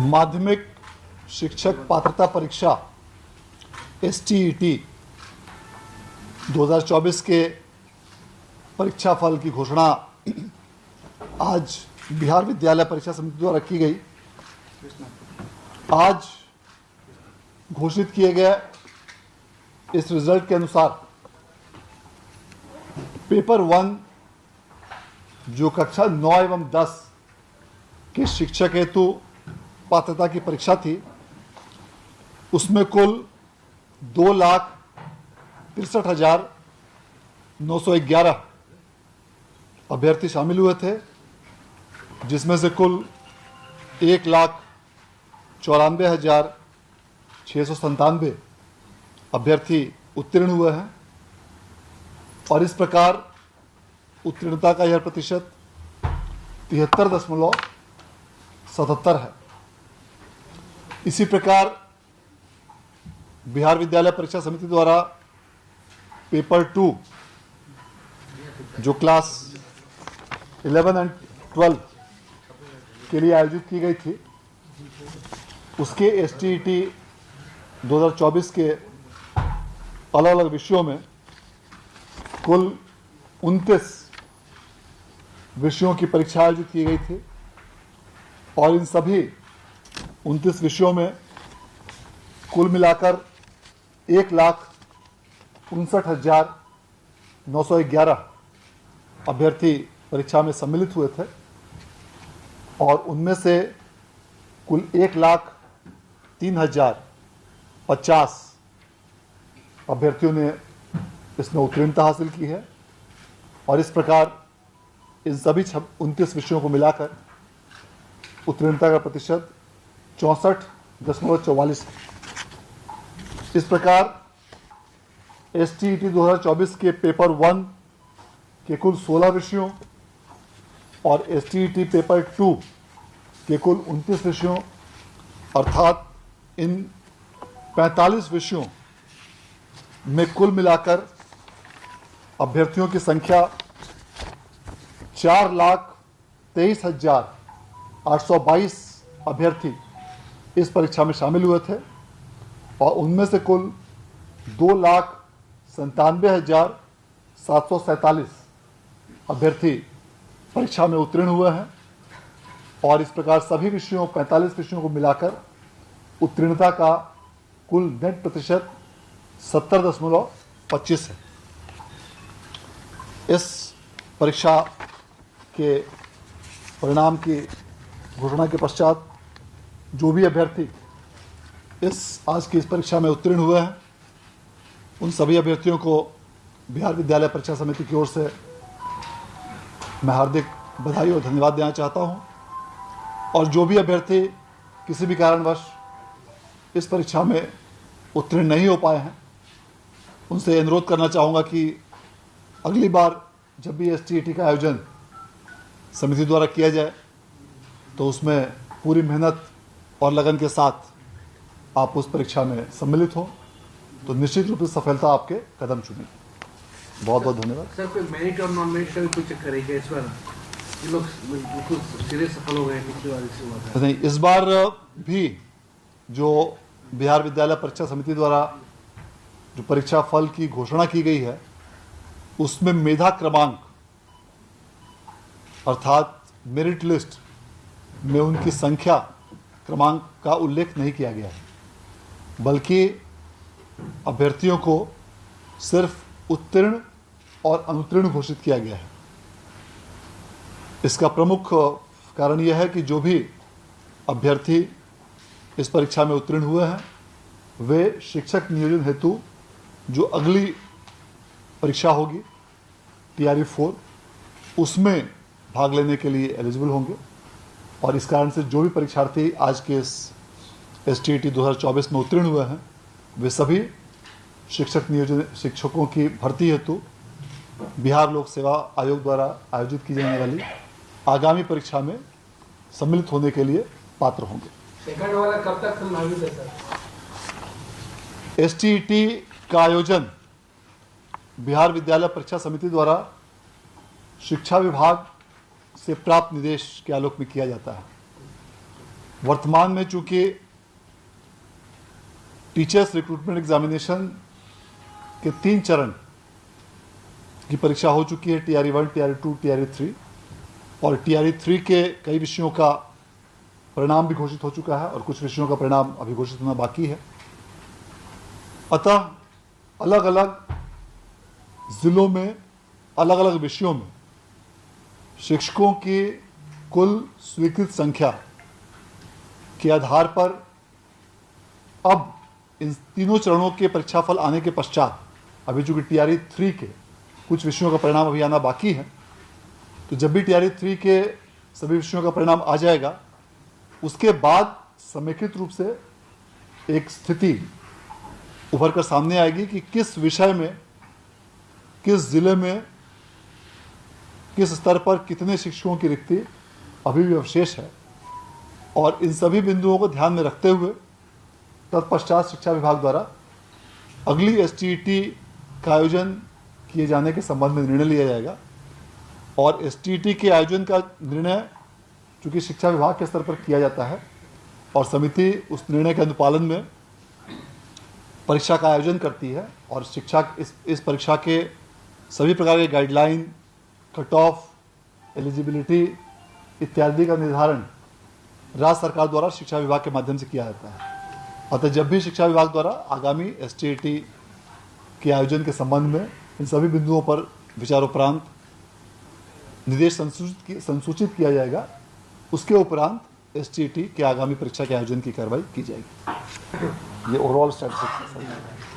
माध्यमिक शिक्षक पात्रता परीक्षा STET 2024 के परीक्षा फल की घोषणा आज बिहार विद्यालय परीक्षा समिति द्वारा की गई। आज घोषित किए गए इस रिजल्ट के अनुसार पेपर 1 जो कक्षा 9 एवं 10 के शिक्षक हेतु पात्रता की परीक्षा थी, उसमें कुल 2,63,911 अभ्यर्थी शामिल हुए थे, जिसमें से कुल 1,94,697 अभ्यर्थी उत्तीर्ण हुए हैं और इस प्रकार उत्तीर्णता का यह प्रतिशत 73.77 है। इसी प्रकार बिहार विद्यालय परीक्षा समिति द्वारा पेपर 2 जो क्लास 11 एंड 12 के लिए आयोजित की गई थी, उसके STET 2024 के अलग अलग विषयों में कुल 29 विषयों की परीक्षा आयोजित की गई थी और इन सभी 29 विषयों में कुल मिलाकर 1,59,911 अभ्यर्थी परीक्षा में सम्मिलित हुए थे और उनमें से कुल 1,03,050 अभ्यर्थियों ने इसमें उत्तीर्णता हासिल की है और इस प्रकार इन सभी 29 विषयों को मिलाकर उत्तीर्णता का प्रतिशत 64.44 है। इस प्रकार STET 2024 के पेपर 1 के कुल 16 विषयों और STET पेपर 2 के कुल 29 विषयों अर्थात इन 45 विषयों में कुल मिलाकर अभ्यर्थियों की संख्या 4,23,822 अभ्यर्थी इस परीक्षा में शामिल हुए थे और उनमें से कुल 2,97,747 अभ्यर्थी परीक्षा में उत्तीर्ण हुए हैं और इस प्रकार सभी विषयों 45 विषयों को मिलाकर उत्तीर्णता का कुल नेट प्रतिशत 70.25 है। इस परीक्षा के परिणाम की घोषणा के पश्चात जो भी अभ्यर्थी आज की इस परीक्षा में उत्तीर्ण हुए हैं, उन सभी अभ्यर्थियों को बिहार विद्यालय परीक्षा समिति की ओर से मैं हार्दिक बधाई और धन्यवाद देना चाहता हूं और जो भी अभ्यर्थी किसी भी कारणवश इस परीक्षा में उत्तीर्ण नहीं हो पाए हैं, उनसे अनुरोध करना चाहूँगा कि अगली बार जब भी STET का आयोजन समिति द्वारा किया जाए तो उसमें पूरी मेहनत और लगन के साथ आप उस परीक्षा में सम्मिलित हो तो निश्चित रूप से सफलता आपके कदम चुमेगी। बहुत बहुत धन्यवाद। सर, कोई मेरिट और नॉन मेरिट का भी कुछ करेगा इस बार? ये लोग बिल्कुल सिरे सफल हो गए पिछली बार इससे हुआ था। नहीं, इस बार भी जो बिहार विद्यालय परीक्षा समिति द्वारा जो परीक्षा फल की घोषणा की गई है, उसमें मेधा क्रमांक अर्थात मेरिट लिस्ट में उनकी संख्या क्रमांक का उल्लेख नहीं किया गया है, बल्कि अभ्यर्थियों को सिर्फ उत्तीर्ण और अनुत्तीर्ण घोषित किया गया है। इसका प्रमुख कारण यह है कि जो भी अभ्यर्थी इस परीक्षा में उत्तीर्ण हुए हैं, वे शिक्षक नियोजन हेतु जो अगली परीक्षा होगी TRE 4, उसमें भाग लेने के लिए एलिजिबल होंगे और इस कारण से जो भी परीक्षार्थी आज के इस STET 2024 में उत्तीर्ण हुए हैं, वे सभी शिक्षकों की भर्ती हेतु बिहार लोक सेवा आयोग द्वारा आयोजित की जाने वाली आगामी परीक्षा में सम्मिलित होने के लिए पात्र होंगे। सेकंड वाला कब तक संभावित है सर? STET का आयोजन बिहार विद्यालय परीक्षा समिति द्वारा शिक्षा विभाग से प्राप्त निर्देश के आलोक में किया जाता है। वर्तमान में चूंकि टीचर्स रिक्रूटमेंट एग्जामिनेशन के 3 चरण की परीक्षा हो चुकी है, TRE 1, TRE 2, TRE 3, और TRE 3 के कई विषयों का परिणाम भी घोषित हो चुका है और कुछ विषयों का परिणाम अभी घोषित होना बाकी है। अतः अलग अलग जिलों में अलग अलग विषयों में शिक्षकों की कुल स्वीकृत संख्या के आधार पर अब इन तीनों चरणों के परीक्षाफल आने के पश्चात, अभी चूंकि TRE 3 के कुछ विषयों का परिणाम अभी आना बाकी है, तो जब भी TRE 3 के सभी विषयों का परिणाम आ जाएगा, उसके बाद समेकित रूप से एक स्थिति उभर कर सामने आएगी कि किस विषय में, किस जिले में, किस स्तर पर कितने शिक्षकों की रिक्ति अभी भी अवशेष है। और इन सभी बिंदुओं को ध्यान में रखते हुए तत्पश्चात शिक्षा विभाग द्वारा अगली STET का आयोजन किए जाने के संबंध में निर्णय लिया जाएगा। और STET के आयोजन का निर्णय चूँकि शिक्षा विभाग के स्तर पर किया जाता है और समिति उस निर्णय के अनुपालन में परीक्षा का आयोजन करती है, और शिक्षा इस परीक्षा के सभी प्रकार के गाइडलाइन, कट ऑफ, एलिजिबिलिटी इत्यादि का निर्धारण राज्य सरकार द्वारा शिक्षा विभाग के माध्यम से किया जाता है। अतः जब भी शिक्षा विभाग द्वारा आगामी STET के आयोजन के संबंध में इन सभी बिंदुओं पर विचारोपरांत निर्देश संसूचित किया जाएगा, उसके उपरांत STET के आगामी परीक्षा के आयोजन की कार्रवाई की जाएगी। ये ओवरऑल स्ट्रेटजी है।